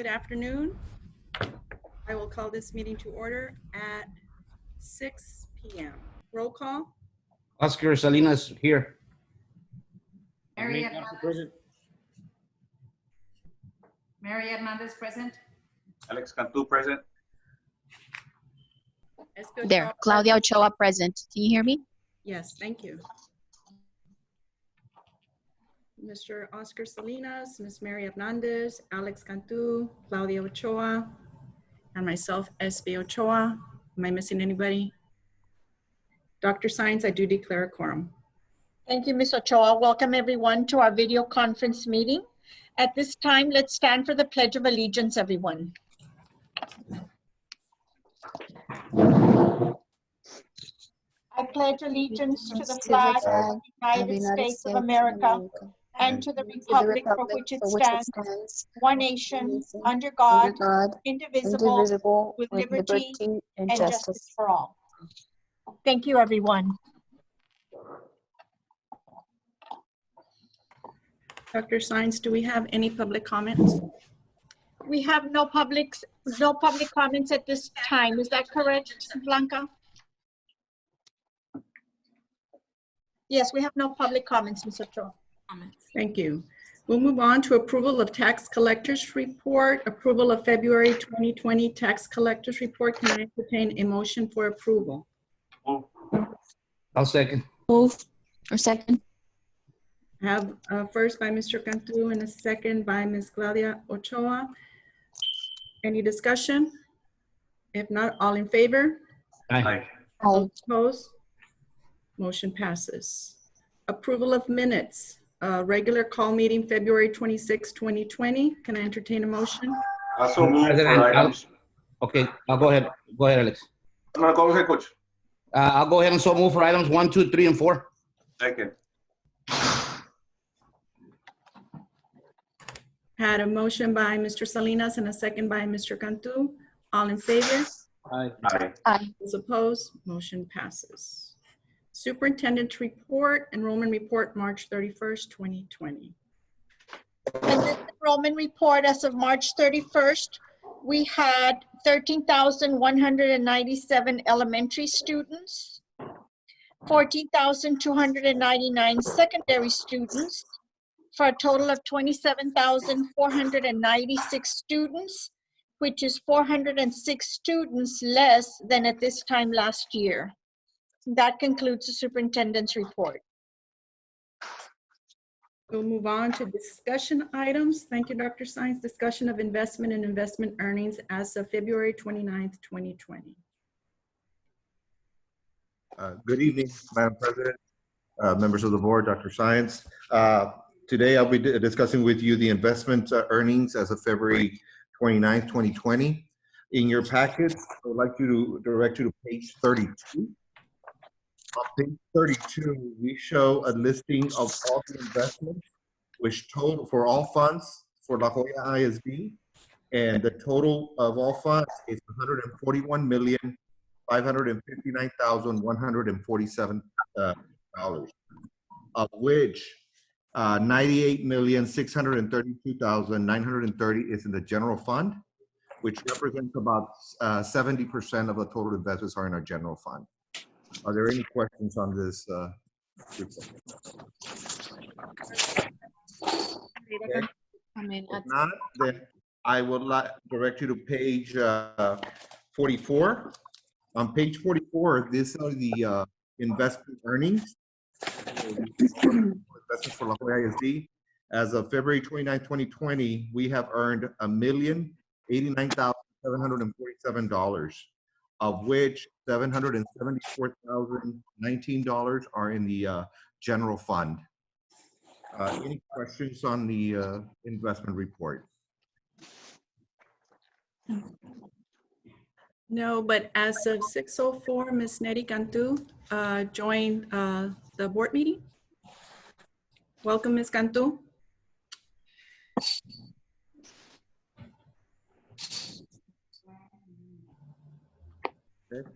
Good afternoon. I will call this meeting to order at 6 p.m. Roll call. Oscar Salinas here. Mary Hernandez present. Alex Cantu present. Espio There, Ochoa, Claudia Ochoa present. Can you hear me? Yes, thank you. Mr. Oscar Salinas, Ms. Mary Hernandez, Alex Cantu, Claudia Ochoa, and myself, Espio Ochoa. Am I missing anybody? Dr. Science, I do declare a quorum. Thank you, Ms. Ochoa. Welcome everyone to our video conference meeting. At this time, let's stand for the Pledge of Allegiance, everyone. I pledge allegiance to the flag of the United States of America and to the republic for which it stands, one nation, under God, indivisible, with liberty and justice for all. Thank you, everyone. Dr. Science, do we have any public comments? We have no public comments at this time. Is that correct, Blanca? Yes, we have no public comments, Ms. Ochoa. Thank you. We'll move on to approval of tax collectors report, approval of February 2020 tax collectors report. Can I entertain a motion for approval? Move. I'll second. Move or second? I have a first by Mr. Cantu and a second by Ms. Claudia Ochoa. Any discussion? If not, all in favor? Aye. Aye. Opposed? Motion passes. Approval of minutes. Regular call meeting, February 26, 2020. Can I entertain a motion? Also move for President, items. Okay, I'll go ahead. Go ahead, Alex. No, go ahead, Coach. I'll go ahead and so move for items 1, 2, 3, and 4. Second. Had a motion by Mr. Salinas and a second by Mr. Cantu. All in favor? Aye. Aye. Aye. Those opposed? Motion passes. Superintendent report, enrollment report, March 31st, 2020. And this enrollment report, as of March 31st, we had 13,197 elementary students, 14,299 secondary students, for a total of 27,496 students, which is 406 students less than at this time last year. That concludes the superintendent's report. We'll move on to discussion items. Thank you, Dr. Science. Discussion of investment and investment earnings as of February 29th, 2020. Good evening, Madam President, members of the board, Dr. Science. Today, I'll be discussing with you the investment earnings as of February 29th, 2020. In your packets, I would like to direct you to page 32. On page 32, we show a listing of all the investments, which total for all funds for La Jolla ISD, and the total of all funds is $141,559,147, of which 98,632,930 is in the general fund, which represents about 70% of the total investments are in our general fund. Are there any questions on this report? Okay. If not, then I would like direct you to page 44. On page 44, these are the investment earnings. Investments for La Jolla ISD. As of February 29, 2020, we have earned $1,089,747, of which $774,019 are in the general fund. Any questions on the investment report? No, but as of 6:04, Ms. Neri Cantu joined the board meeting. Welcome, Ms. Cantu. Okay.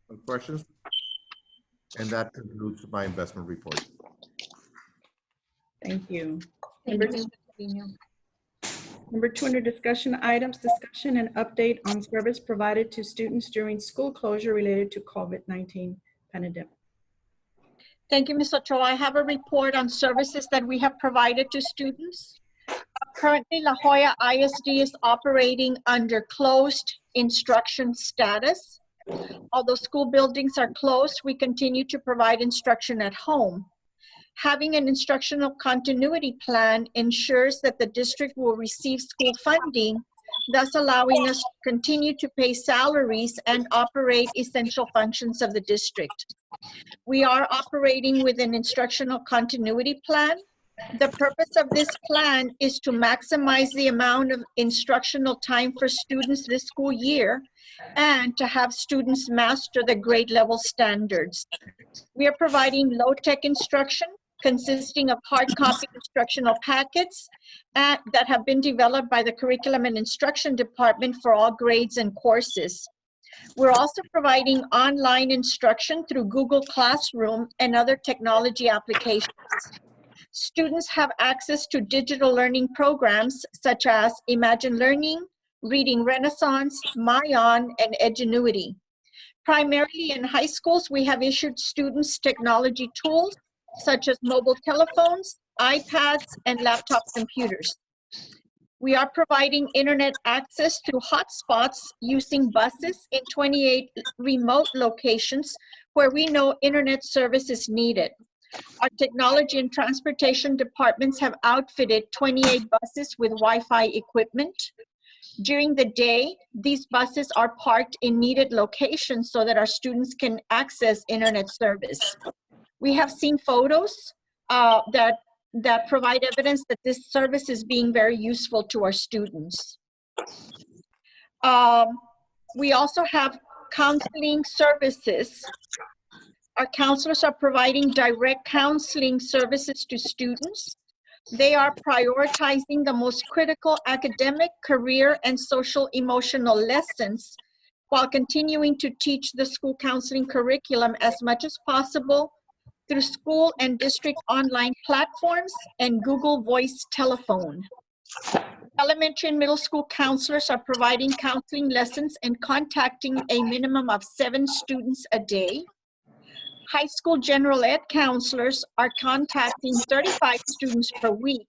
Some questions? And that concludes my investment report. Thank you. Thank you, Mr. Trevino. Number 2 under discussion items, discussion and update on service provided to students during school closure related to COVID-19 pandemic. Thank you, Ms. Ochoa. I have a report on services that we have provided to students. Currently, La Jolla ISD is operating under closed instruction status. Although school buildings are closed, we continue to provide instruction at home. Having an instructional continuity plan ensures that the district will receive school funding, thus allowing us to continue to pay salaries and operate essential functions of the district. We are operating with an instructional continuity plan. The purpose of this plan is to maximize the amount of instructional time for students this school year and to have students master the grade level standards. We are providing low-tech instruction consisting of hard copy instructional packets that have been developed by the Curriculum and Instruction Department for all grades and courses. We're also providing online instruction through Google Classroom and other technology applications. Students have access to digital learning programs such as Imagine Learning, Reading Renaissance, Mayan, and Edgenuity. Primarily in high schools, we have issued students technology tools such as mobile telephones, iPads, and laptop computers. We are providing internet access through hotspots using buses in 28 remote locations where we know internet service is needed. Our technology and transportation departments have outfitted 28 buses with Wi-Fi equipment. During the day, these buses are parked in needed locations so that our students can access internet service. We have seen photos that provide evidence that this service is being very useful to our students. We also have counseling services. Our counselors are providing direct counseling services to students. They are prioritizing the most critical academic, career, and social emotional lessons while continuing to teach the school counseling curriculum as much as possible through school and district online platforms and Google Voice telephone. Elementary and middle school counselors are providing counseling lessons and contacting a minimum of 7 students a day. High school general ed counselors are contacting 35 students per week.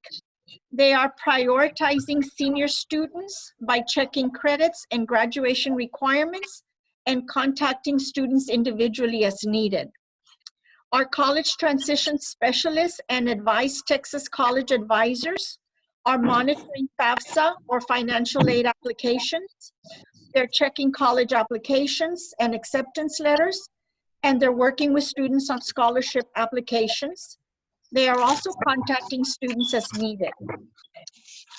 They are prioritizing senior students by checking credits and graduation requirements and contacting students individually as needed. Our college transition specialists and Advise Texas College advisors are monitoring FAFSA or financial aid applications. They're checking college applications and acceptance letters, and they're working with students on scholarship applications. They are also contacting students as needed.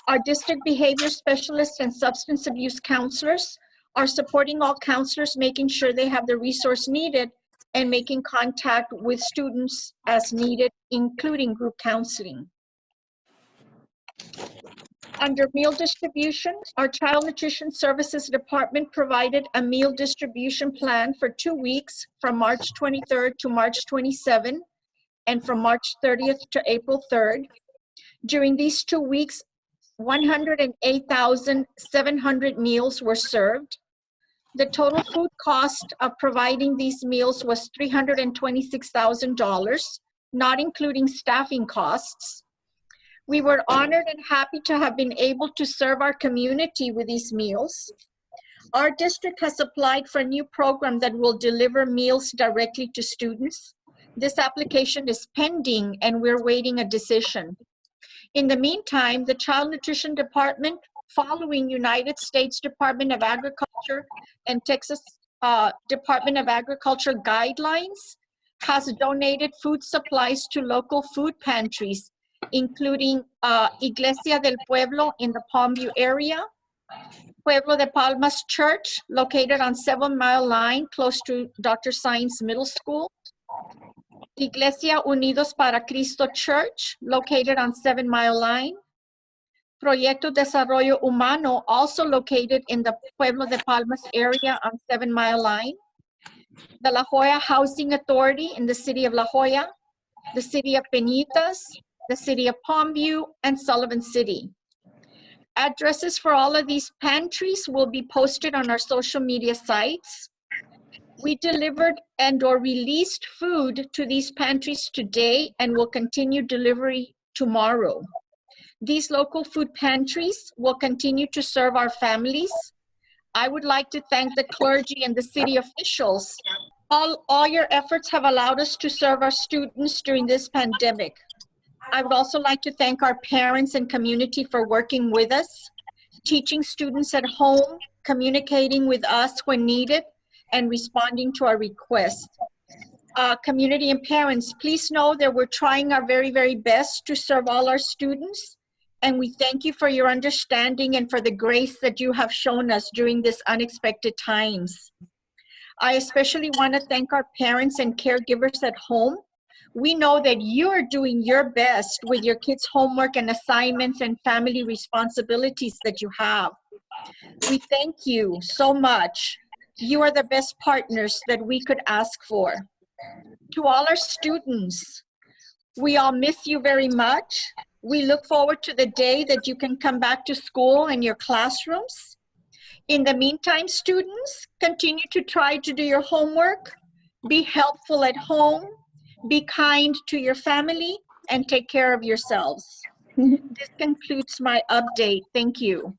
Our district behavior specialists and substance abuse counselors are supporting all counselors, making sure they have the resource needed and making contact with students as needed, including group counseling. Under meal distribution, our Child Nutrition Services Department provided a meal distribution plan for 2 weeks from March 23rd to March 27 and from March 30th to April 3rd. During these 2 weeks, 108,700 meals were served. The total food cost of providing these meals was $326,000, not including staffing costs. We were honored and happy to have been able to serve our community with these meals. Our district has applied for a new program that will deliver meals directly to students. This application is pending and we're waiting a decision. In the meantime, the Child Nutrition Department, following United States Department of Agriculture and Texas Department of Agriculture guidelines, has donated food supplies to local food pantries, including Iglesia del Pueblo in the Palmview area, Pueblo de Palmas Church, located on 7 Mile Line, close to Dr. Science Middle School, Iglesia Unidos para Cristo Church, located on 7 Mile Line, Proyecto Desarrollo Humano, also located in the Pueblo de Palmas area on 7 Mile Line, the La Jolla Housing Authority in the city of La Jolla, the city of Peñitas, the city of Palmview, and Sullivan City. Addresses for all of these pantries will be posted on our social media sites. We delivered and/or released food to these pantries today and will continue delivery tomorrow. These local food pantries will continue to serve our families. I would like to thank the clergy and the city officials. All your efforts have allowed us to serve our students during this pandemic. I would also like to thank our parents and community for working with us, teaching students at home, communicating with us when needed, and responding to our requests. Community and parents, please know that we're trying our very, very best to serve all our students, and we thank you for your understanding and for the grace that you have shown us during this unexpected times. I especially want to thank our parents and caregivers at home. We know that you're doing your best with your kids' homework and assignments and family responsibilities that you have. We thank you so much. You are the best partners that we could ask for. To all our students, we all miss you very much. We look forward to the day that you can come back to school and your classrooms. In the meantime, students, continue to try to do your homework, be helpful at home, be kind to your family, and take care of yourselves. This concludes my update. Thank you.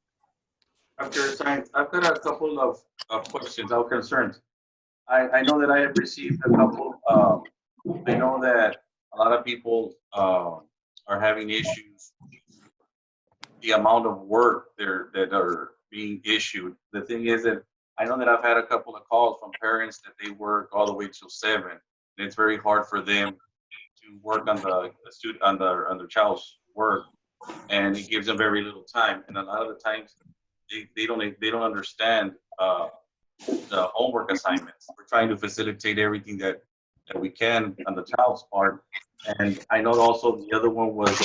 Dr. Science, I've got a couple of questions or concerns. I know that I have received a couple. I know that a lot of people are having issues. The amount of work that are being issued. The thing is that I know that I've had a couple of calls from parents that they work all the way till 7, and it's very hard for them to work on the child's work, and it gives them very little time. And a lot of the times, they don't understand the homework assignments. We're trying to facilitate everything that we can on the child's part. And I know also the other one was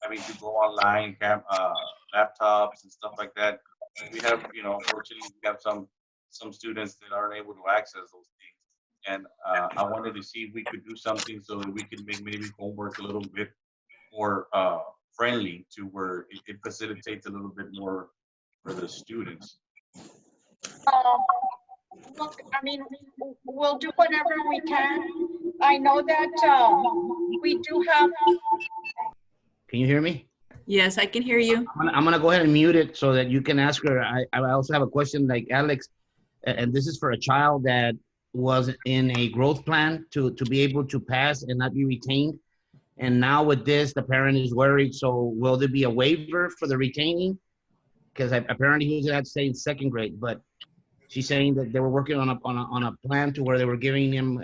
having to go online, laptops and stuff like that. We have, unfortunately, we have some students that aren't able to access those things. And I wanted to see if we could do something so that we could make maybe homework a little bit more friendly to where it facilitates a little bit more for the students. Look, I mean, we'll do whatever we can. I know that we do have. Can you hear me? Yes, I can hear you. I'm gonna go ahead and mute it so that you can ask her. I also have a question like Alex, and this is for a child that was in a growth plan to be able to pass and not be retained. And now with this, the parent is worried. So will there be a waiver for the retaining? Because apparently he was at stay in 2nd grade, but she's saying that they were working on a plan to where they were giving him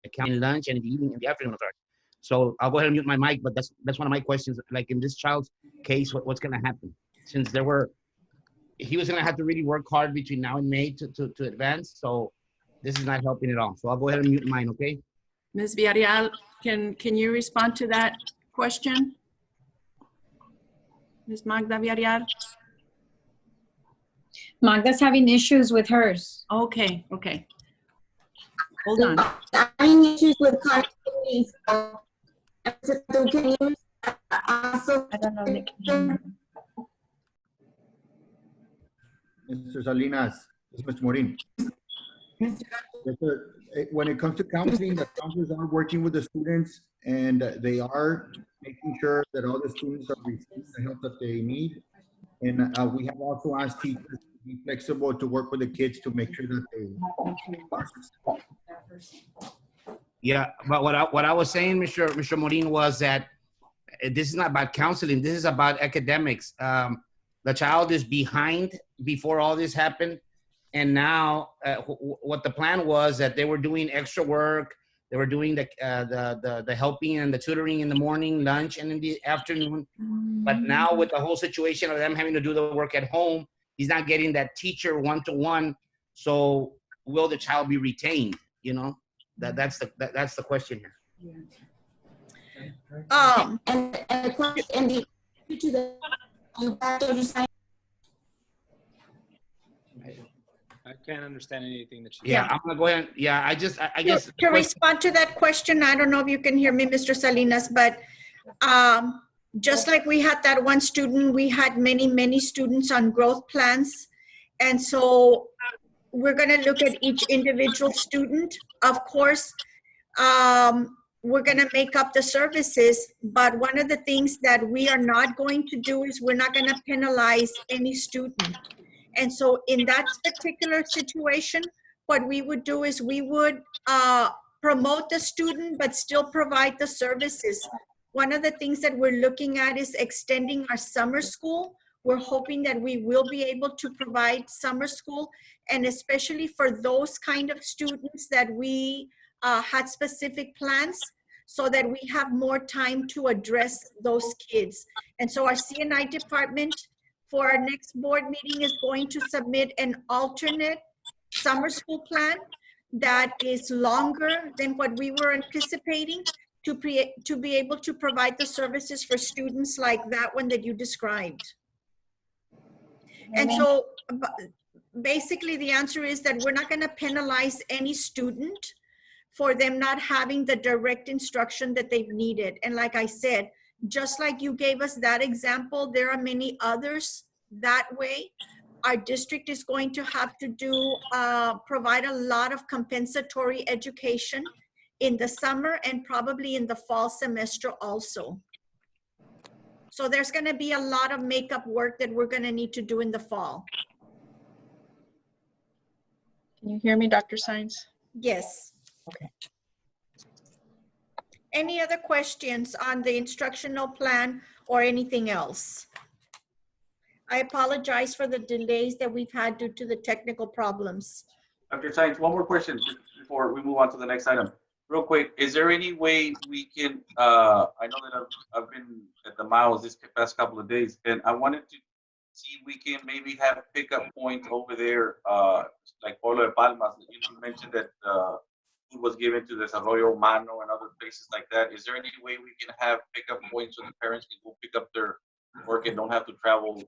accounting lunch and in the evening, in the afternoon. So I'll go ahead and mute my mic, but that's one of my questions. Like in this child's case, what's going to happen? Since he was going to have to really work hard between now and May to advance. So this is not helping at all. So I'll go ahead and mute mine, okay? Ms. Villarreal, can you respond to that question? Ms. Magda Villarreal? Magda's having issues with hers. Okay. Hold on. Having issues with connectivity. So can you also? I don't know. They can hear me. Mr. Salinas, this is Mr. Morin. When it comes to counseling, the counselors are working with the students, and they are making sure that all the students are receiving the help that they need. And we have also asked teachers to be flexible to work with the kids to make sure that they. Yeah, but what I was saying, Mr. Morin, was that this is not about counseling. This is about academics. The child is behind before all this happened. And now what the plan was that they were doing extra work. They were doing the helping and the tutoring in the morning, lunch, and in the afternoon. But now with the whole situation of them having to do the work at home, he's not getting that teacher one-to-one. So will the child be retained? That's the question here. And to the can't understand anything that she Yeah, Yeah. I'm gonna go ahead. Yeah, I guess. To respond to that question, I don't know if you can hear me, Mr. Salinas, but just like we had that one student, we had many students on growth plans. And so we're going to look at each individual student. Of course, we're going to make up the services, but one of the things that we are not going to do is we're not going to penalize any student. And so in that particular situation, what we would do is we would promote the student, but still provide the services. One of the things that we're looking at is extending our summer school. We're hoping that we will be able to provide summer school, and especially for those kind of students that we had specific plans, so that we have more time to address those kids. And so our CNI department for our next board meeting is going to submit an alternate summer school plan that is longer than what we were anticipating to be able to provide the services for students like that one that you described. And so basically the answer is that we're not going to penalize any student for them not having the direct instruction that they've needed. And like I said, just like you gave us that example, there are many others that way. Our district is going to have to do, provide a lot of compensatory education in the summer and probably in the fall semester also. So there's going to be a lot of makeup work that we're going to need to do in the fall. Can you hear me, Dr. Sines? Yes. Okay. Any other questions on the instructional plan or anything else? I apologize for the delays that we've had due to the technical problems. Dr. Science, one more question before we move on to the next item. Real quick, is there any way we can, I know that I've been at the miles this past couple of days, and I wanted to see if we can maybe have pickup points over there, like Pueblo de Palmas. You mentioned that food was given to Desarrollo Humano and other places like that. Is there any way we can have pickup points so the parents can go pick up their work and don't have to travel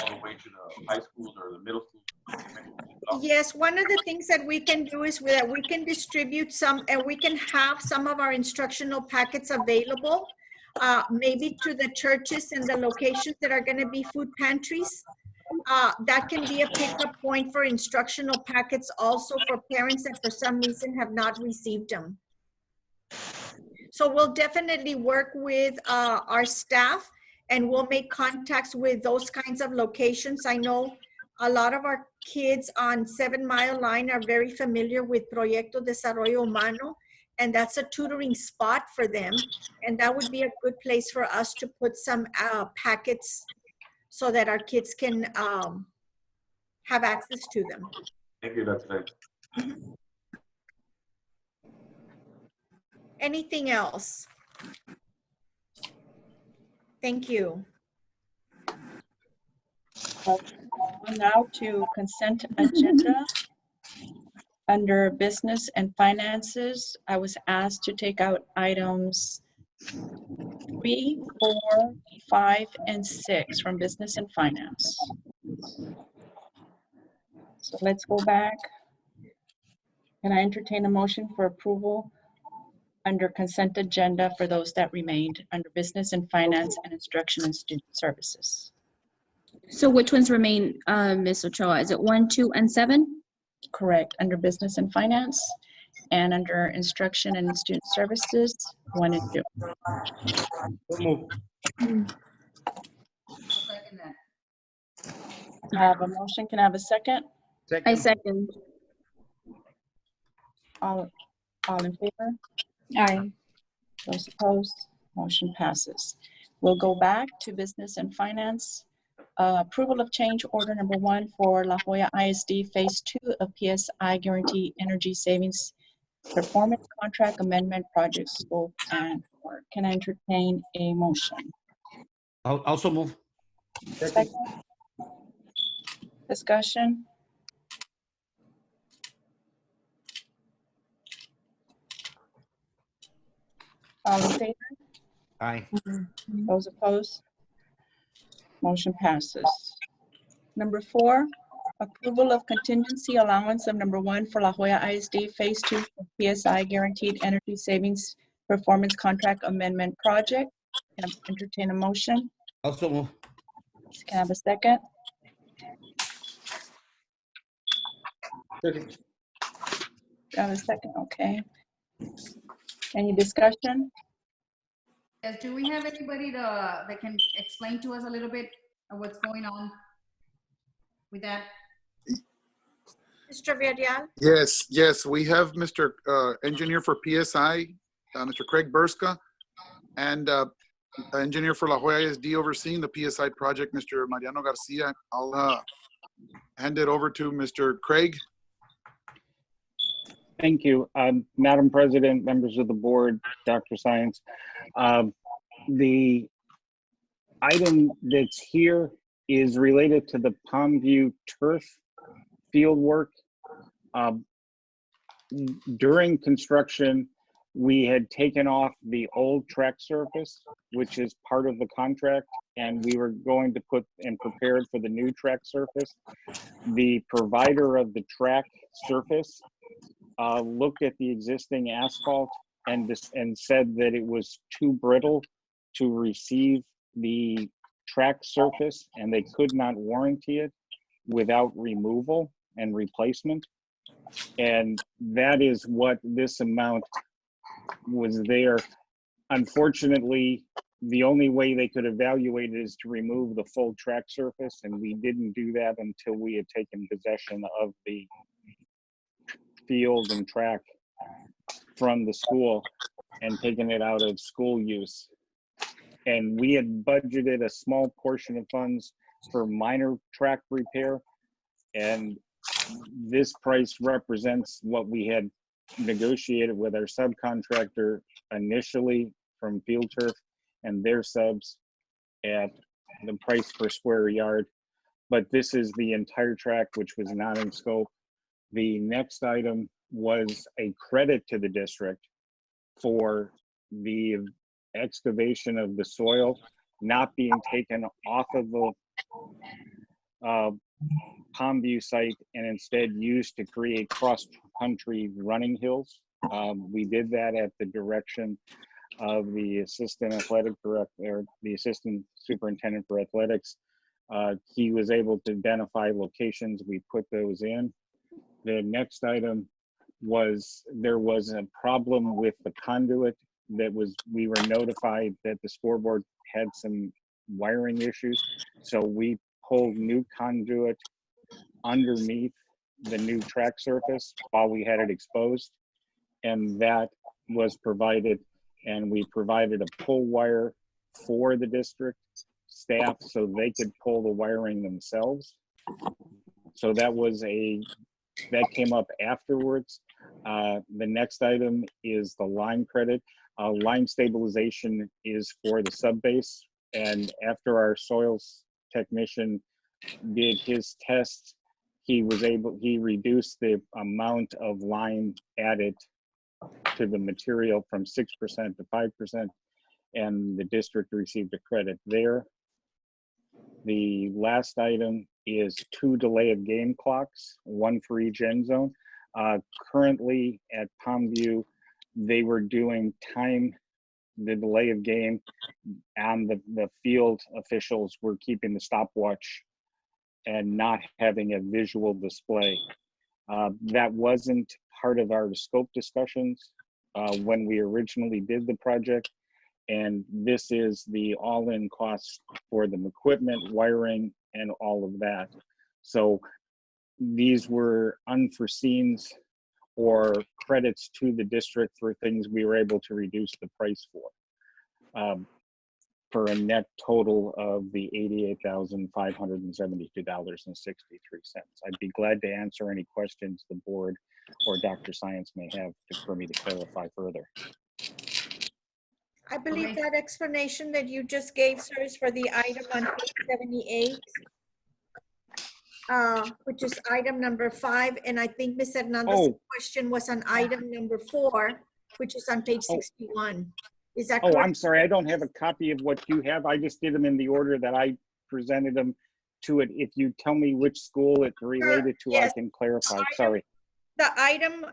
all the way to the high schools or the middle schools? Yes, one of the things that we can do is that we can distribute some, and we can have some of our instructional packets available, maybe to the churches and the locations that are going to be food pantries. That can be a pickup point for instructional packets also for parents that for some reason have not received them. So we'll definitely work with our staff, and we'll make contacts with those kinds of locations. I know a lot of our kids on 7 Mile Line are very familiar with Proyecto Desarrollo Humano, and that's a tutoring spot for them. And that would be a good place for us to put some packets so that our kids can have access to them. Thank you, Dr. Anything else? Thank you. Now to consent agenda. Under business and finances, I was asked to take out items 3, 4, 5, and 6 from business and finance. So let's go back. Can I entertain a motion for approval under consent agenda for those that remained under business and finance and instruction and student services? So which ones remain, Ms. Ochoa? Is it 1, 2, and 7? Correct, under business and finance, and under instruction and student services, 1 and 2. I have a motion, can I have a second? I second. All in favor? Aye. Those opposed? Motion passes. We'll go back to business and finance. Approval of change order number 1 for La Joya ISD Phase 2 of PSI Guarantee Energy Savings Performance Contract Amendment Project Scope and Work. Can I entertain a motion? I'll also move. Second. Discussion? All in favor? Aye. Those opposed? Motion passes. Number 4, Approval of contingency allowance of number 1 for La Jolla ISD Phase 2 for PSI Guaranteed Energy Savings Performance Contract Amendment Project. Can I entertain a motion? Also move. Can I have a second? Second. Can I have a second? Okay. Any discussion? Yes, do we have anybody that can explain to us a little bit of what's going on with that? Mr. Villarreal? Yes, we have Mr. Engineer for PSI, Mr. Craig Burska, and Engineer for La Jolla ISD overseeing the PSI project, Mr. Mariano Garcia. I'll hand it over to Mr. Craig. Thank you, Madam President, members of the board, Dr. Science. The item that's here is related to the Palmview turf field work. During construction, we had taken off the old track surface, which is part of the contract, and we were going to put and prepared for the new track surface. The provider of the track surface looked at the existing asphalt and said that it was too brittle to receive the track surface, and they could not warranty it without removal and replacement. And that is what this amount was there. Unfortunately, the only way they could evaluate it is to remove the full track surface, and we didn't do that until we had taken possession of the field and track from the school and taken it out of school use. And we had budgeted a small portion of funds for minor track repair, and this price represents what we had negotiated with our subcontractor initially from Field Turf and their subs at the price per square yard. But this is the entire track, which was not in scope. The next item was a credit to the district for the excavation of the soil not being taken off of the Palmview site and instead used to create cross-country running hills. We did that at the direction of the assistant athletic director, or the assistant superintendent for athletics. He was able to identify locations. We put those in. The next item was there was a problem with the conduit that was, we were notified that the scoreboard had some wiring issues. So we pulled new conduit underneath the new track surface while we had it exposed. And that was provided, and we provided a pull wire for the district staff so they could pull the wiring themselves. So that was that came up afterwards. The next item is the line credit. Line stabilization is for the sub base, and after our soils technician did his tests, he reduced the amount of lime added to the material from 6% to 5%, and the district received a credit there. The last item is 2 delay of game clocks, 1 for each end zone. Currently at Palmview, they were doing the delay of game, and the field officials were keeping the stopwatch and not having a visual display. That wasn't part of our scope discussions when we originally did the project. And this is the all-in cost for the equipment, wiring, and all of that. So these were unforeseens or credits to the district for things we were able to reduce the price for a net total of the $88,572.63. I'd be glad to answer any questions the board or Dr. Science may have for me to clarify further. I believe that explanation that you just gave, sir, is for the item on page 78, which is item number 5. And I think Ms. Hernandez's question was on item number 4, which is on page 61. Is that correct? I'm sorry, I don't have a copy of what you have. I just did them in the order that I presented them to it. If you tell me which school it's related to, I Yes. can clarify. Sorry. The item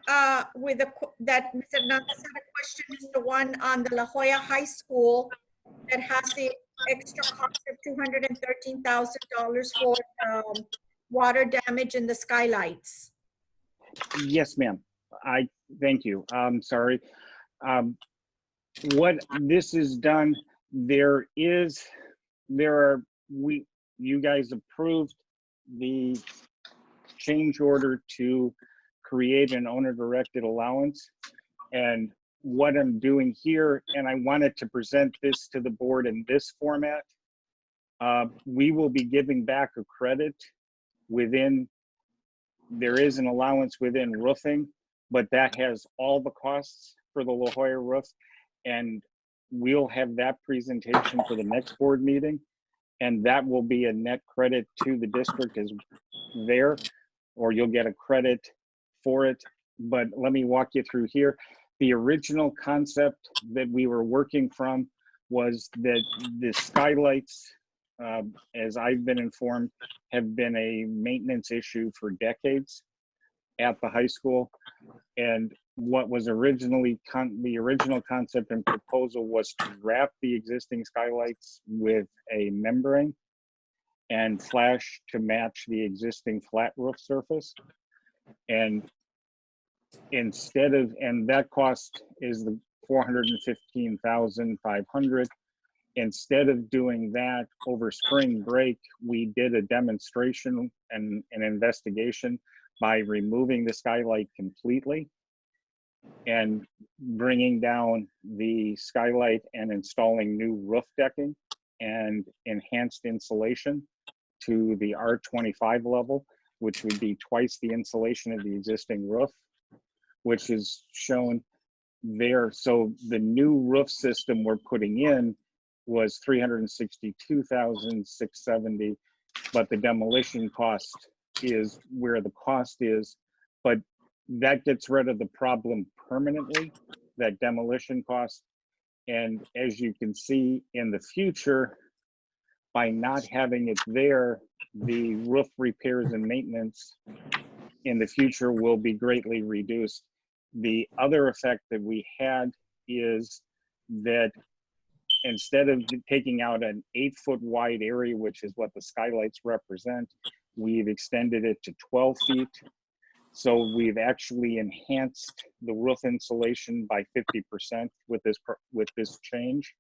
with that Ms. Hernandez had a question is the one on the La Jolla High School that has the extra cost of $213,000 for water damage in the skylights. Yes, ma'am. I thank you. Sorry. What this is done, you guys approved the change order to create an owner-directed allowance. And what I'm doing here, and I wanted to present this to the board in this format, we will be giving back a credit within, there is an allowance within roofing, but that has all the costs for the La Jolla roof. And we'll have that presentation for the next board meeting. And that will be a net credit to the district as there, or you'll get a credit for it. But let me walk you through here. The original concept that we were working from was that the skylights, as I've been informed, have been a maintenance issue for decades at the high school. And what was originally, the original concept and proposal was to wrap the existing skylights with a membrane and flash to match the existing flat roof surface. And instead of, and that cost is the $415,500. Instead of doing that over spring break, we did a demonstration and an investigation by removing the skylight completely and bringing down the skylight and installing new roof decking and enhanced insulation to the R25 level, which would be twice the insulation of the existing roof, which is shown there. So the new roof system we're putting in was $362,670, but the demolition cost is where the cost is, but that gets rid of the problem permanently, that demolition cost. And as you can see in the future, by not having it there, the roof repairs and maintenance in the future will be greatly reduced. The other effect that we had is that instead of taking out an 8-foot wide area, which is what the skylights represent, we've extended it to 12 feet. So we've actually enhanced the roof insulation by 50% with this change.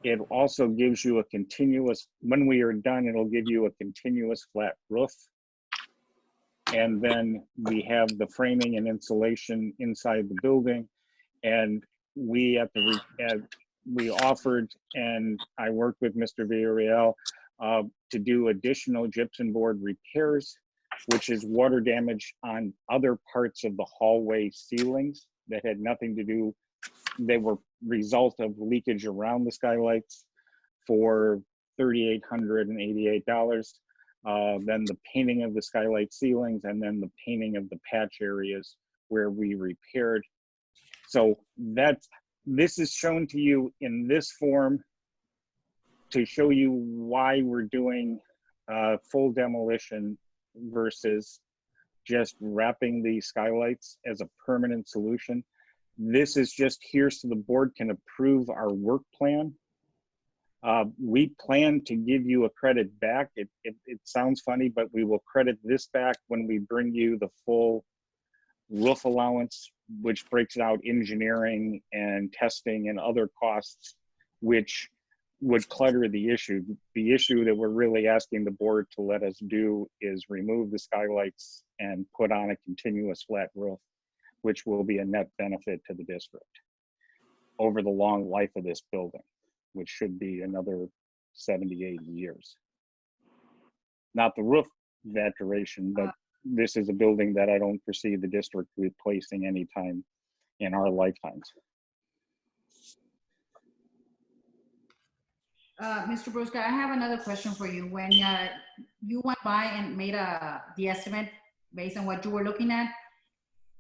It also gives you a continuous, when we are done, it'll give you a continuous flat roof. And then we have the framing and insulation inside the building. And we we offered, and I worked with Mr. Villarreal to do additional gypsum board repairs, which is water damage on other parts of the hallway ceilings that had nothing to do, they were result of leakage around the skylights for $3,888. Then the painting of the skylight ceilings, and then the painting of the patch areas where we repaired. So this is shown to you in this form to show you why we're doing full demolition versus just wrapping the skylights as a permanent solution. This is just here so the board can approve our work plan. We plan to give you a credit back. It sounds funny, but we will credit this back when we bring you the full roof allowance, which breaks out engineering and testing and other costs, which would clutter the issue. The issue that we're really asking the board to let us do is remove the skylights and put on a continuous flat roof, which will be a net benefit to the district over the long life of this building, which should be another 70, 80 years. Not the roof that duration, but this is a building that I don't foresee the district replacing anytime in our lifetimes. Mr. Brusca, I have another question for you. When you went by and made the estimate based on what you were looking at,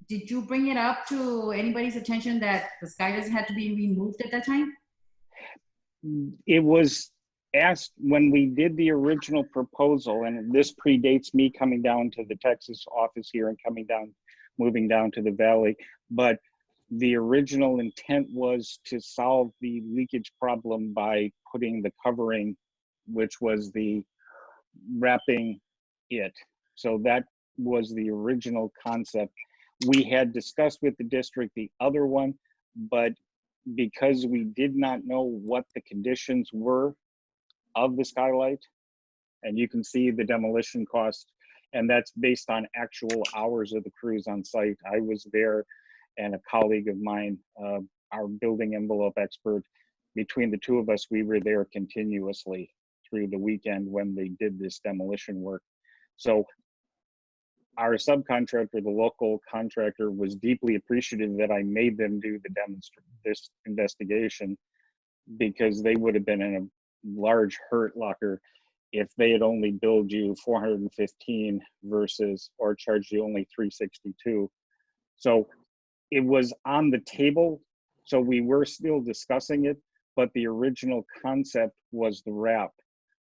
did you bring it up to anybody's attention that the skylights had to be removed at that time? It was asked when we did the original proposal, and this predates me coming down to the Texas office here and moving down to the Valley, but the original intent was to solve the leakage problem by putting the covering, which was the wrapping it. So that was the original concept. We had discussed with the district the other one, but because we did not know what the conditions were of the skylight, and you can see the demolition cost, and that's based on actual hours of the crews on site. I was there, and a colleague of mine, our building envelope expert, between the two of us, we were there continuously through the weekend when they did this demolition work. So our subcontractor, the local contractor, was deeply appreciative that I made them do this investigation, because they would have been in a large hurt locker if they had only billed you 415 versus, or charged you only 362. So it was on the table, so we were still discussing it, but the original concept was the wrap.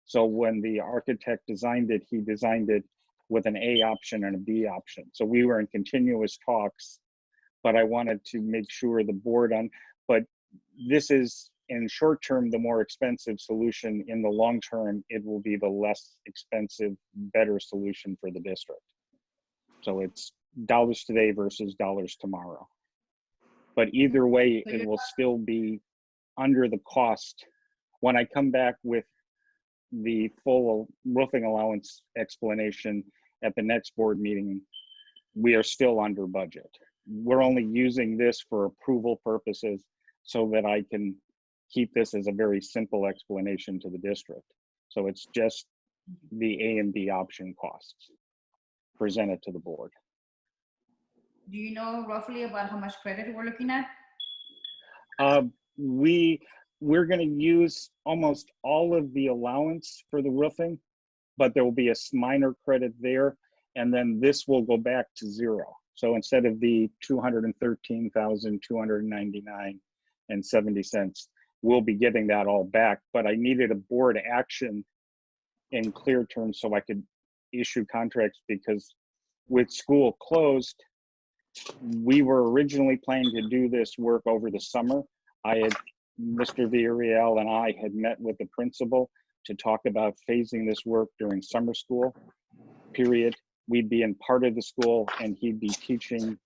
So when the architect designed it, he designed it with an A option and a B option. So we were in continuous talks, but I wanted to make sure the board but this is, in short term, the more expensive solution. In the long term, it will be the less expensive, better solution for the district. So it's dollars today versus dollars tomorrow. But either way, it will still be under the cost. When I come back with the full roofing allowance explanation at the next board meeting, we are still under budget. We're only using this for approval purposes so that I can keep this as a very simple explanation to the district. So it's just the A and B option costs presented to the board. Do you know roughly about how much credit we're looking at? We're going to use almost all of the allowance for the roofing, but there will be a minor credit there, and then this will go back to zero. So instead of the $213,299.70, we'll be getting that all back. But I needed a board action in clear terms so I could issue contracts, because with school closed, we were originally planning to do this work over the summer. Mr. Villarreal and I had met with the principal to talk about phasing this work during summer school period. We'd be in part of the school and he'd be teaching,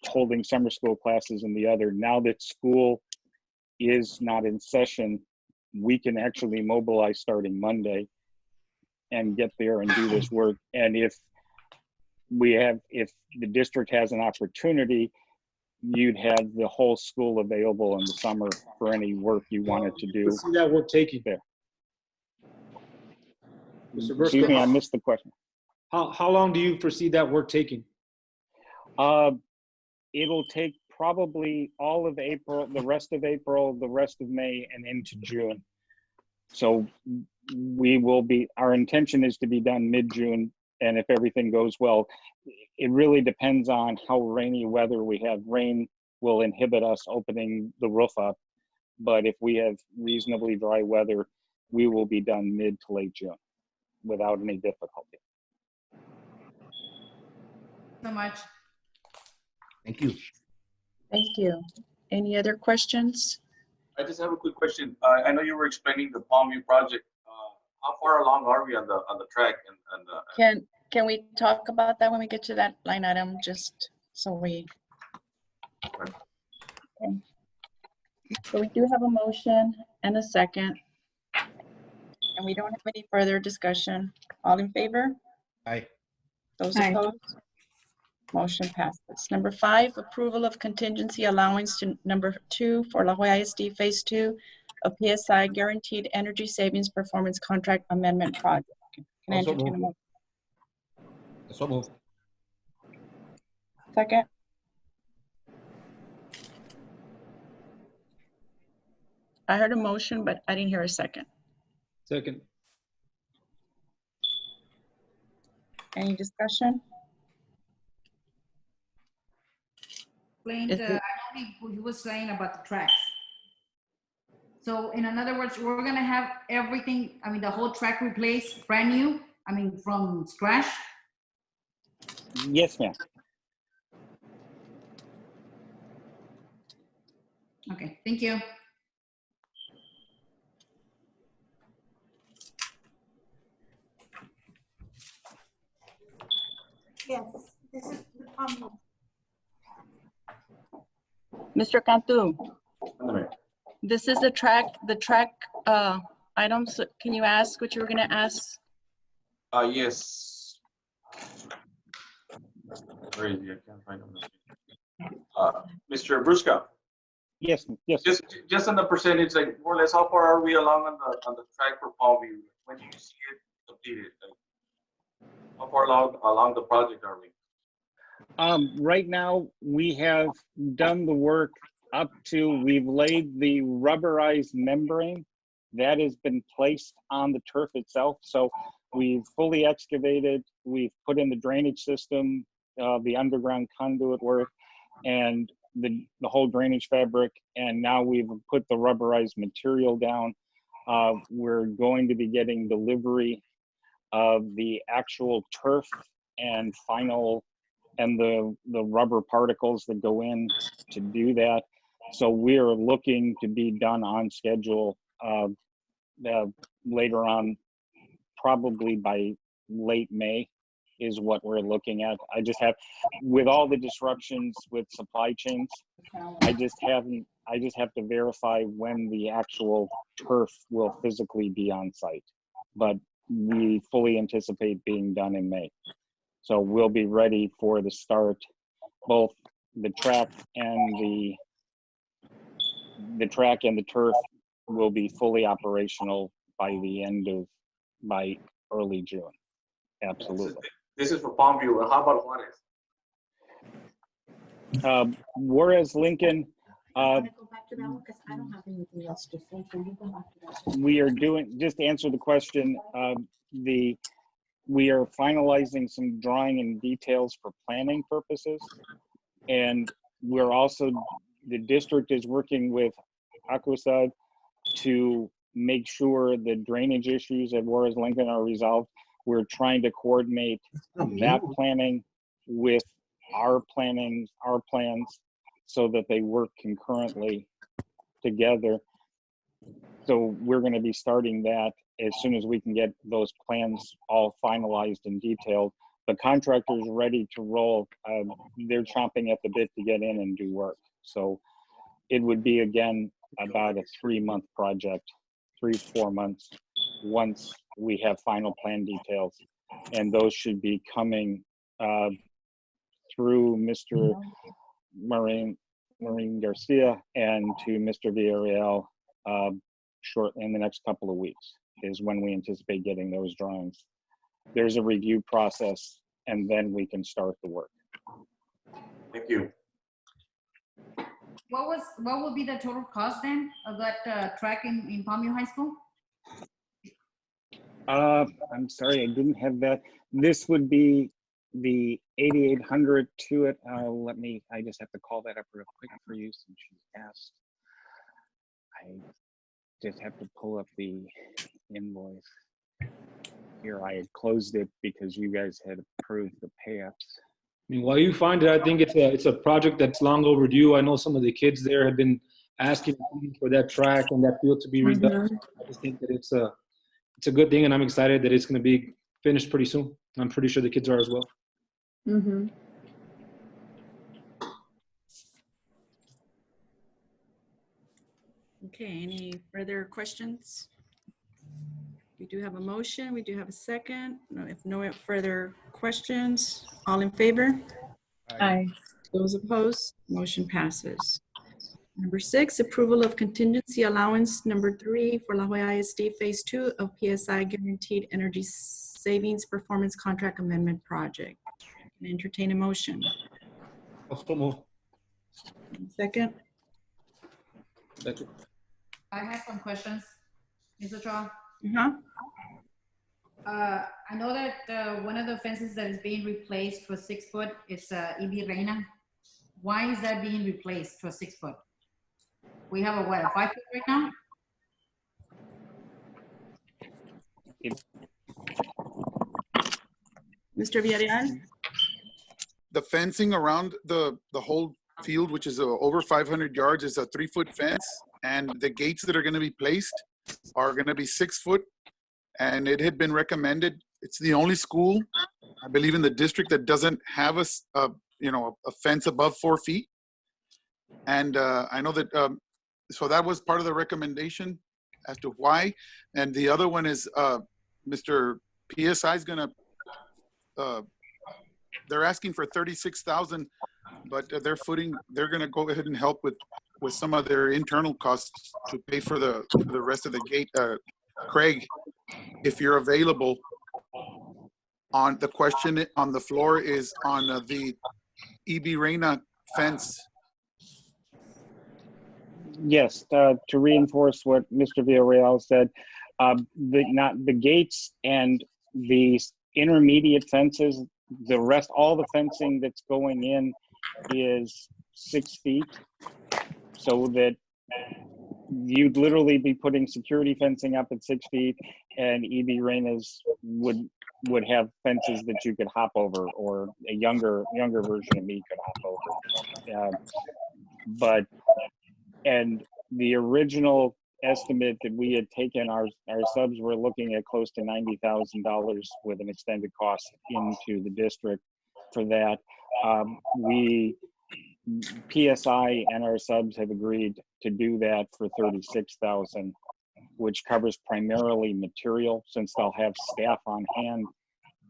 holding summer school classes in the other. Now that school is not in session, we can actually mobilize starting Monday and get there and do this work. And if the district has an opportunity, you'd have the whole school available in the summer for any work you wanted to do. See that work taking there. Mr. Excuse me, I missed the question. How long do you foresee that work taking? It'll take probably all of April, the rest of April, the rest of May, and into June. So our intention is to be done mid-June, and if everything goes well, it really depends on how rainy weather we have. Rain will inhibit us opening the roof up, but if we have reasonably dry weather, we will be done mid to late June without any difficulty. So much. Thank you. Thank you. Any other questions? I just have a quick question. I know you were explaining the Palmview project. How far along are we on the track? Can we talk about that when we get to that line item, just so we... Okay. So we do have a motion and a second, and we don't have any further discussion. All in favor? Aye. Those Aye. opposed? Motion passes. Number 5, approval of contingency allowance to number 2 for La Jolla ISD Phase 2 of PSI Guaranteed Energy Savings Performance Contract Amendment Project. Can I Also entertain a moved. motion? So moved. Second? I heard a motion, but I didn't hear a second. Second. Any discussion? Explained, Is I it- don't think what you were saying about the tracks. So in other words, we're gonna have everything, I mean, the whole track replaced, brand new, I mean, from scratch? Yes, ma'am. Okay, thank you. Yes, this is the Palmview. Mr. Cantu, this is the track items. Can you ask what you were gonna ask? Yes. Where is he? I can't find him. Mr. Brusca, Yes, yes. just on the percentage, like more or less, how far are we along on the track for Palmview? When do you see it completed? Like, how far along the project are we? Right now, we have done the work up to, we've laid the rubberized membrane that has been placed on the turf itself. So we've fully excavated, we've put in the drainage system, the underground conduit work, and the whole drainage fabric. And now we've put the rubberized material down. We're going to be getting delivery of the actual turf and final and the rubber particles that go in to do that. So we're looking to be done on schedule later on, probably by late May is what we're looking at. I just have, with all the disruptions with supply chains, I just have to verify when the actual turf will physically be on site. But we fully anticipate being done in May. So we'll be ready for the start, both the track and the turf will be fully operational by early June. Absolutely. This is for Palmview. How about Juarez? Juarez Lincoln, we are doing, just to answer the question, we are finalizing some drawing and details for planning purposes. And we're also, the district is working with Akusad to make sure the drainage issues at Juarez Lincoln are resolved. We're trying to coordinate that planning with our plans, so that they work concurrently together. So we're going to be starting that as soon as we can get those plans all finalized and detailed. The contractor's ready to roll. They're chomping at the bit to get in and do work. So it would be, again, about a 3-month project, 3-4 months, once we have final plan details. And those should be coming through Mr. Maureen Garcia and to Mr. Villarreal shortly, in the next couple of weeks is when we anticipate getting those drawings. There's a review process, and then we can start the work. Thank you. What will be the total cost then of that track in Palmview High School? I'm sorry, I didn't have that. This would be the 8,800 to it. I just have to call that up real quick for you since she asked. I just have to pull up the invoice. Here, I had closed it because you guys had approved the pay-ups. I mean, while you find it, I think it's a project that's long overdue. I know some of the kids there have been asking for that track and that field to be redone. I just think that it's a good thing, and I'm excited that it's going to be finished pretty soon. I'm pretty sure the kids are as well. Okay, any further questions? We do have a motion. We do have a second. No, if no further questions, all in favor? Aye. Those opposed, motion passes. Number 6, approval of contingency allowance number 3 for La Jolla ISD Phase 2 of PSI Guaranteed Energy Savings Performance Contract Amendment Project. Can I entertain a motion? Also move. Second. Second. I have some questions, Ms. Ochoa. I know that one of the fences that is being replaced to a 6-foot is EB Reina. Why is that being replaced to a 6-foot? We have a 5-foot right now? Mr. Villarreal? The fencing around the whole field, which is over 500 yards, is a 3-foot fence, and the gates that are going to be placed are going to be 6 foot. And it had been recommended. It's the only school, I believe, in the district that doesn't have a fence above 4 feet. And I know that, so that was part of the recommendation as to why. And the other one is Mr. PSI is going to, they're asking for $36,000, but they're going to go ahead and help with some of their internal costs to pay for the rest of the gate. Craig, if you're available, on the question on the floor is on the EB Reina fence. Yes, to reinforce what Mr. Villarreal said, the gates and the intermediate fences, the rest, all the fencing that's going in is 6 feet, so that you'd literally be putting security fencing up at 6 feet, and EB Reina's would have fences that you could hop over, or a younger version of me could hop over. And the original estimate that we had taken, our subs were looking at close to $90,000 with an extended cost into the district for that. PSI and our subs have agreed to do that for $36,000, which covers primarily material. Since they'll have staff on hand,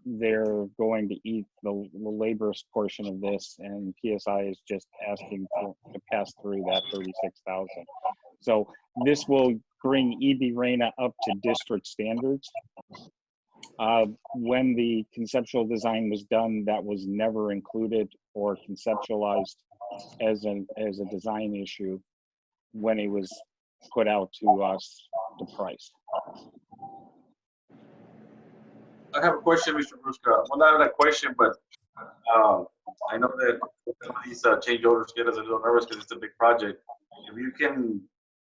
they're going to eat the laborious portion of this, and PSI is just asking to pass through that $36,000. So this will bring EB Reina up to district standards. When the conceptual design was done, that was never included or conceptualized as a design issue when it was put out to us to price. I have a question, Mr. Brusca. Well, not a question, but I know that some of these change orders get us a little nervous because it's a big project. If you can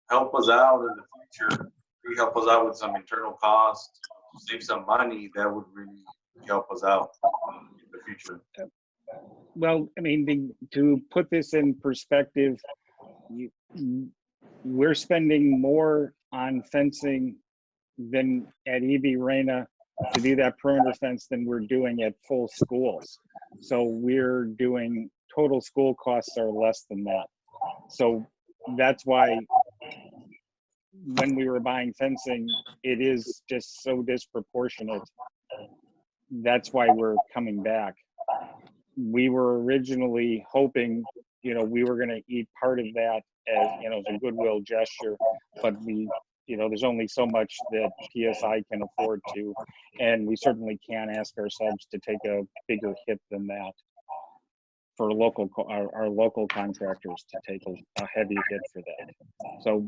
help us out in the future, really help us out with some internal costs, save some money, that would really help us out in the future. Well, I mean, to put this in perspective, we're spending more on fencing than at EB Reina to do that perimeter fence than we're doing at full schools. So we're doing, total school costs are less than that. So that's why when we were buying fencing, it is just so disproportionate. That's why we're coming back. We were originally hoping, we were going to eat part of that as, as a goodwill gesture, but there's only so much that PSI can afford to, and we certainly can't ask our subs to take a bigger hit than that for our local contractors to take a heavy hit for that. So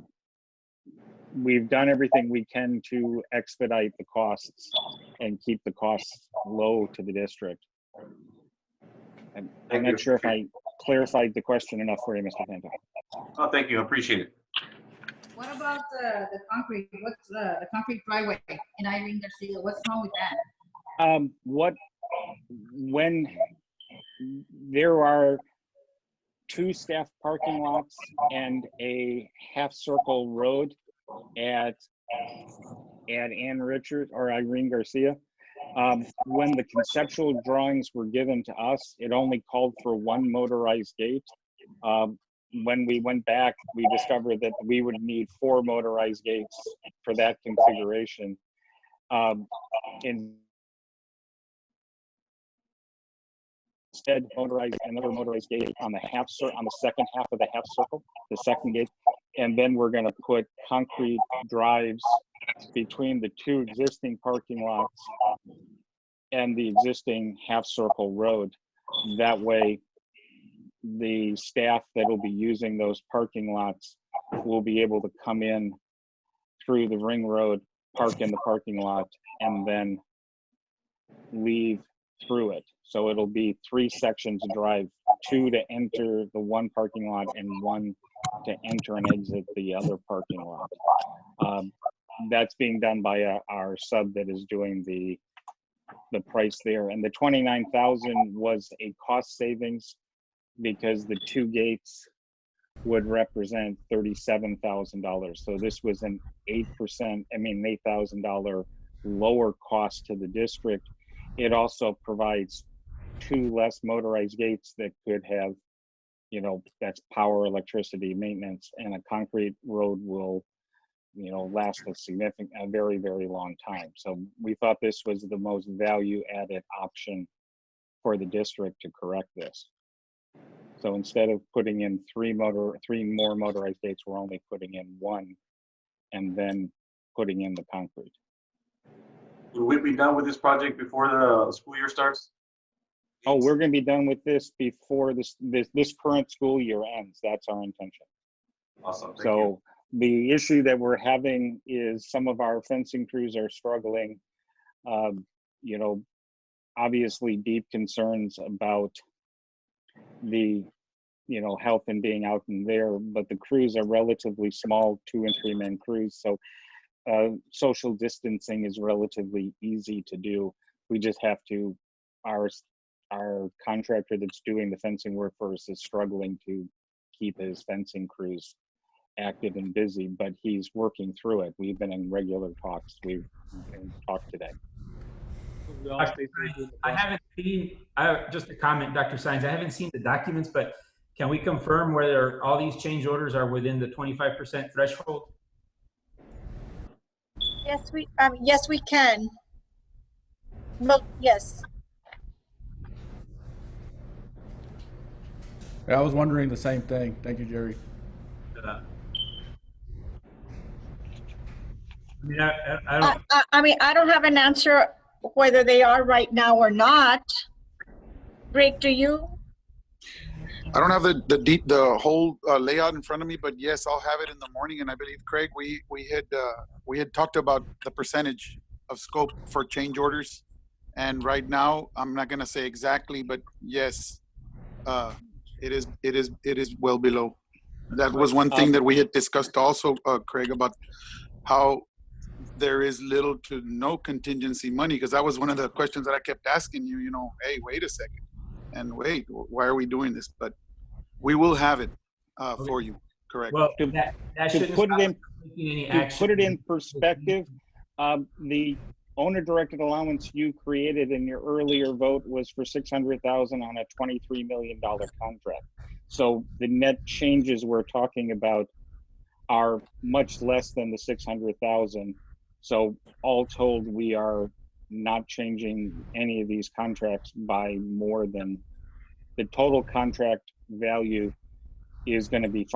we've done everything we can to expedite the costs and keep the costs low to the district. I'm not sure if I clarified the question enough for you, Mr. Tanto. Oh, thank you. I appreciate it. What about the concrete? What's the concrete driveway in Irene Garcia? What's wrong with that? When there are 2 staff parking lots and a half circle road at Ann Richards or Irene Garcia, when the conceptual drawings were given to us, it only called for 1 motorized gate. When we went back, we discovered that we would need 4 motorized gates for that configuration. Instead, another motorized gate on the second half of the half circle, the second gate, and then we're going to put concrete drives between the 2 existing parking lots and the existing half circle road. That way, the staff that will be using those parking lots will be able to come in through the ring road, park in the parking lot, and then leave through it. So it'll be 3 sections of drive, 2 to enter the 1 parking lot and 1 to enter and exit the other parking lot. that's being done by our sub that is doing the price there. And the 29,000 was a cost savings because the 2 gates would represent $37,000. So this was an $8,000 lower cost to the district. It also provides 2 less motorized gates that could have, you know, that's power, electricity, maintenance, and a concrete road will, you know, last a very, very long time. So we thought this was the most value added option for the district to correct this. So instead of putting in 3 more motorized gates, we're only putting in 1 and then putting in the concrete. Will we be done with this project before the school year starts? Oh, we're going to be done with this before this current school year ends. That's our intention. Awesome. Thank So you. the issue that we're having is some of our fencing crews are struggling. You know, obviously deep concerns about the, you know, health and being out in there, but the crews are relatively small, 2 and 3 man crews. So social distancing is relatively easy to do. We just have to, our contractor that's doing the fencing work for us is struggling to keep his fencing crews active and busy, but he's working through it. We've been in regular talks. We've talked today. I haven't seen, just a comment, Dr. Sines, I haven't seen the documents, but can we confirm whether all these change orders are within the 25% threshold? Yes, we can. Well, yes. I was wondering the same thing. Thank you, Jerry. I mean, I don't have an answer whether they are right now or not. Greg, do you? I don't have the whole layout in front of me, but yes, I'll have it in the morning. And I believe, Craig, we had talked about the percentage of scope for change orders, and right now I'm not going to say exactly, but yes, it is well below. That was one thing that we had discussed also, Craig, about how there is little to no contingency money, because that was one of the questions that I kept asking you. You know, hey, wait a second. And wait, why are we doing this? But we will have it for you, correct? Well, to put it in perspective, the owner-directed allowance you created in your earlier vote was for $600,000 on a $23 million contract. So the net changes we're talking about are much less than the $600,000. So all told, we are not changing any of these contracts by more than the total contract value is going to be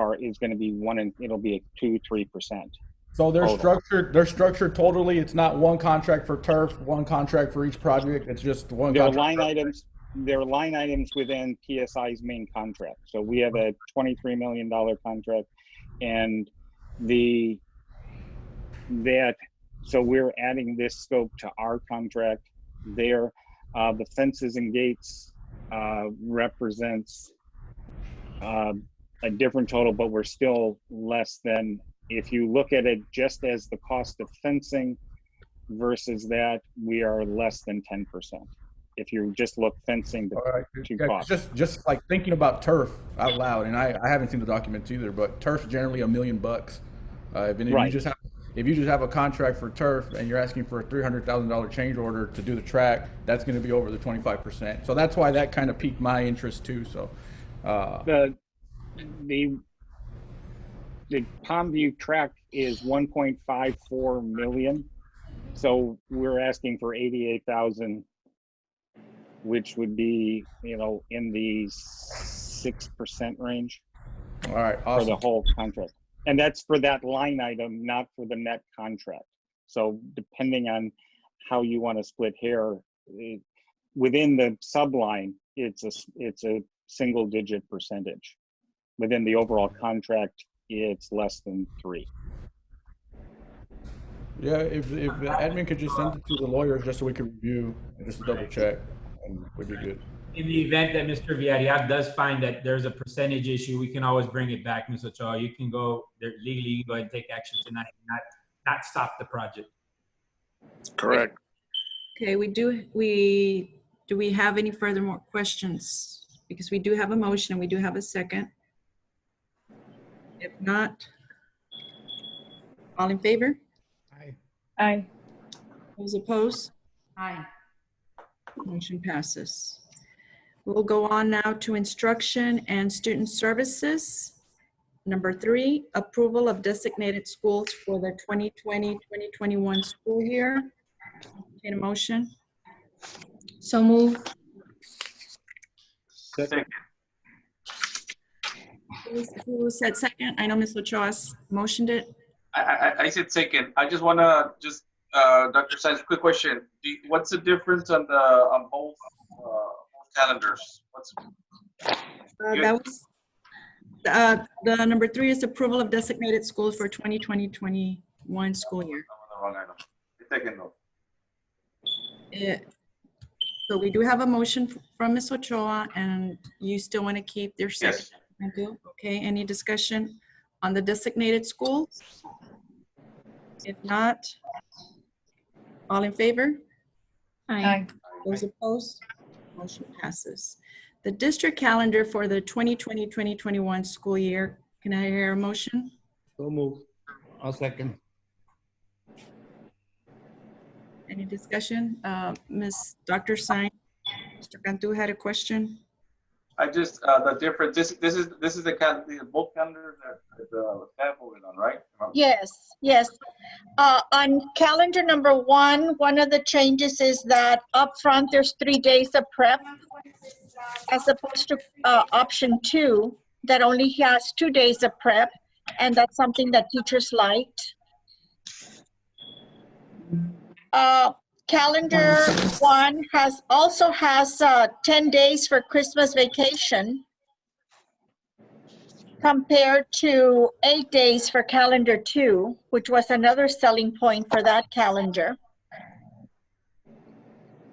it'll be a 2-3%. So they're structured totally. It's not one contract for turf, one contract for each project. It's just one. There are line items. There are line items within PSI's main contract. So we have a $23 million contract, and so we're adding this scope to our contract there. The fences and gates represents a different total, but we're still less than, if you look at it just as the cost of fencing versus that, we are less than 10%. If you just look fencing to cost. Just like thinking about turf out loud, and I haven't seen the documents either, but turf's generally $1 million. If you just have a contract for turf and you're asking for a $300,000 change order to do the track, that's going to be over the 25%. So that's why that kind of piqued my interest too. So the Palmview track is 1.54 million. So we're asking for 88,000, which would be, you know, in the 6% range. All right, awesome. For the whole contract. And that's for that line item, not for the net contract. So depending on how you want to split hair, within the subline, it's a single digit percentage. Within the overall contract, it's less than 3. Yeah, if the admin could just send it to the lawyers just so we could review and just double check, and we'd be good. In the event that Mr. Villarreal does find that there's a percentage issue, we can always bring it back, Ms. Ochoa. You can go there legally, you can go ahead and take action tonight, not not stop the project. Correct. Okay, do we have any further more questions? Because we do have a motion and we do have a second. If not, all in favor? Aye. Those opposed? Aye. Motion passes. We'll go on now to instruction and student services. Number 3, approval of designated schools for the 2020-2021 school year. Need a motion? So moved. Second. Who said second? I know Ms. Ochoa's motioned it. I said second. I just want to Dr. Sainz, quick question. What's the difference on both calendars? That was the number 3 is approval of designated schools for 2020-21 school year. Second note. So we do have a motion from Ms. Ochoa, and you still want to keep their second? Yes. I do. Okay, any discussion on the designated schools? If not, all in favor? Aye. Those opposed? Motion passes. The district calendar for the 2020-2021 school year. Can I hear a motion? So move. I'll second. Any discussion? Dr. Sainz, Mr. Cantu had a question. I just the difference. This is the both calendars that the staff voted on, right? Yes, yes. On calendar number 1, one of the changes is that up front there's 3 days of prep, as opposed to option 2 that only has 2 days of prep, and that's something that teachers liked. Calendar 1 also has 10 days for Christmas vacation, compared to 8 days for calendar 2, which was another selling point for that calendar.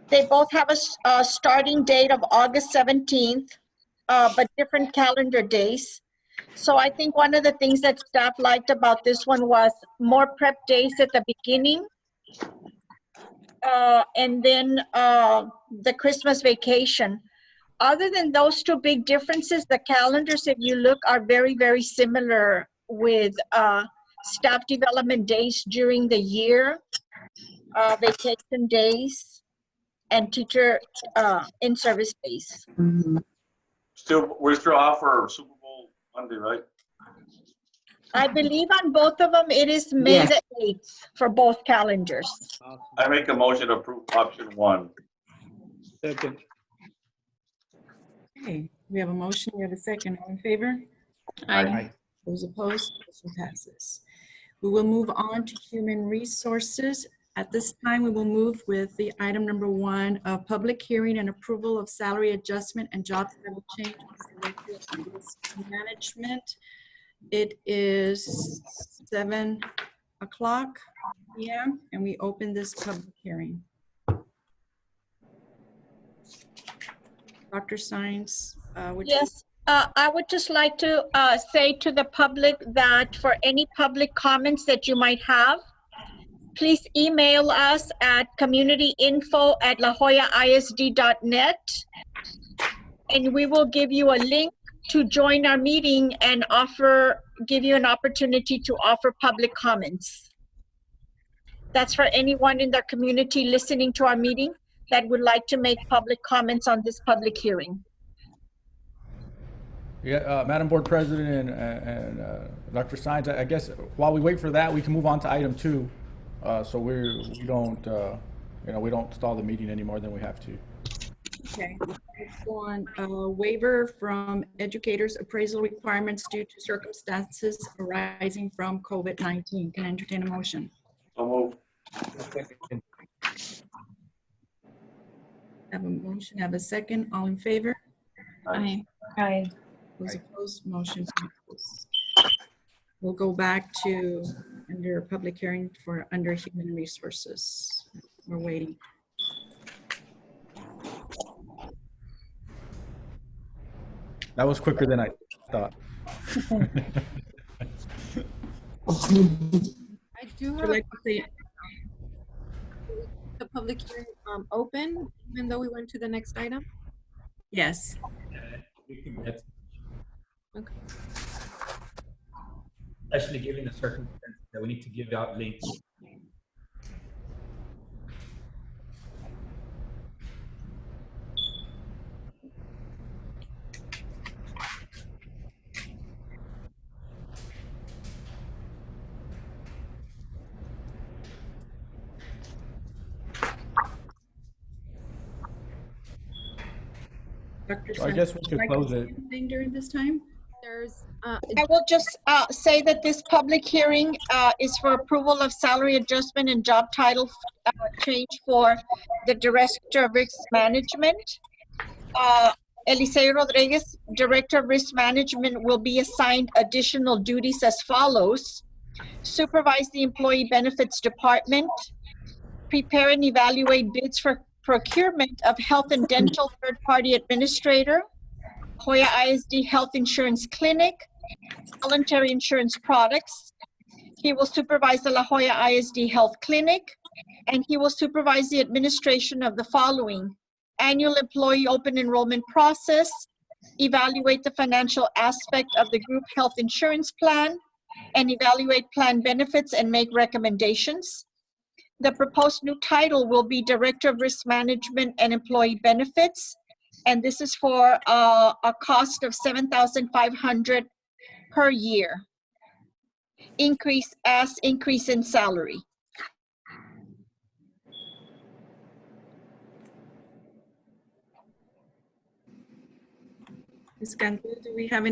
They both have a starting date of August 17th, but different calendar days. So I think one of the things that staff liked about this one was more prep days at the beginning, and then the Christmas vacation. Other than those 2 big differences, the calendars, if you look, are very, very similar, with staff development days during the year, vacation days, and teacher in-service days. We're still offer Super Bowl Monday, right? I believe on both of them, it is May the 8th for both calendars. I make a motion to approve option 1. Second. Okay, we have a motion, we have a second. All in favor? Aye. Those opposed? Motion passes. We will move on to human resources. At this time, we will move with the item number 1, a public hearing and approval of salary adjustment and job title change for Director of Risk Management. It is 7 o'clock p.m. and we open this public hearing. Dr. Sainz, Yes, I would just like to say to the public that for any public comments that you might have, please email us at communityinfo@lajoyaisd.net, and we will give you a link to join our meeting and give you an opportunity to offer public comments. That's for anyone in the community listening to our meeting that would like to make public comments on this public hearing. Yeah, Madam Board President and Dr. Sainz, I guess while we wait for that, we can move on to item 2. So we don't stall the meeting any more than we have to. Okay, next one, waiver from educators' appraisal requirements due to circumstances arising from COVID-19. Can I entertain a motion? So move. Have a motion, have a second. All in favor? Aye. Aye. Those opposed, motion passes. We'll go back to under public hearing for under human resources. We're waiting. That was quicker than I thought. do Would have you like to say, the public hearing open, even though we went to the next item? yes. Okay. Especially given the circumstances that we need to give out links. Dr. So I guess we Sanchez, would could you like to close say it. anything during this time? There's I will just say that this public hearing is for approval of salary adjustment and job title change for the Director of Risk Management. Eliseo Rodriguez, Director of Risk Management, will be assigned additional duties as follows: supervise the Employee Benefits Department, prepare and evaluate bids for procurement of health and dental third-party administrator, Hoya ISD Health Insurance Clinic, voluntary insurance products. He will supervise the La Jolla ISD Health Clinic, and he will supervise the administration of the following: annual employee open enrollment process, evaluate the financial aspect of the group health insurance plan, and evaluate plan benefits and make recommendations. The proposed new title will be Director of Risk Management and Employee Benefits, and this is for a cost of $7,500 per year. Increase in salary. Ms. Cantu, do we have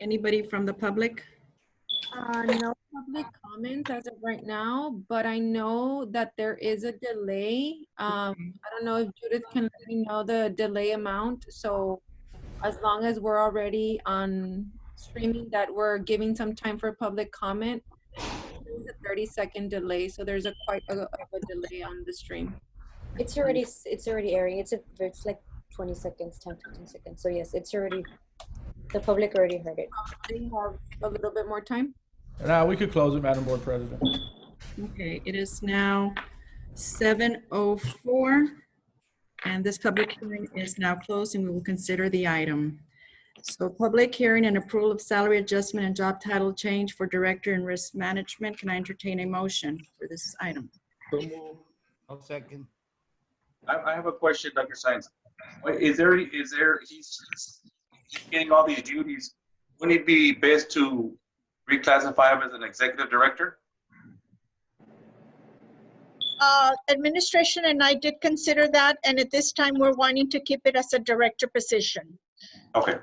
anybody from the public? no public comments as of right now, but I know that there is a delay. I don't know if Judith can let me know the delay amount. So as long as we're already on streaming, that we're giving some time for public comment. There's a 30-second delay, so there's quite a delay on the stream. It's already airing. It's like 20 seconds, 10, 15 seconds. So yes, it's already, the public already heard it. We have a little bit more time. Now we could close it, Madam Board President. Okay, it is now 7:04, and this public hearing is now closed, and we will consider the item. So public hearing and approval of salary adjustment and job title change for Director in Risk Management. Can I entertain a motion for this item? I'll second. I have a question, Dr. Science. He's getting all these duties. Wouldn't it be best to reclassify him as an executive director? Administration and I did consider that, and at this time we're wanting to keep it as a director position. Okay.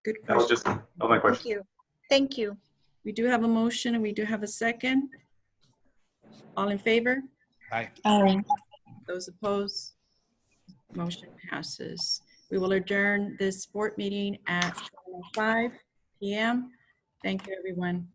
Good That was question. my question. Thank you. Thank you. We do have a motion and we do have a second. All in favor? Aye. Aye. Those opposed? Motion passes. We will adjourn this board meeting at 5 p.m. Thank you, everyone.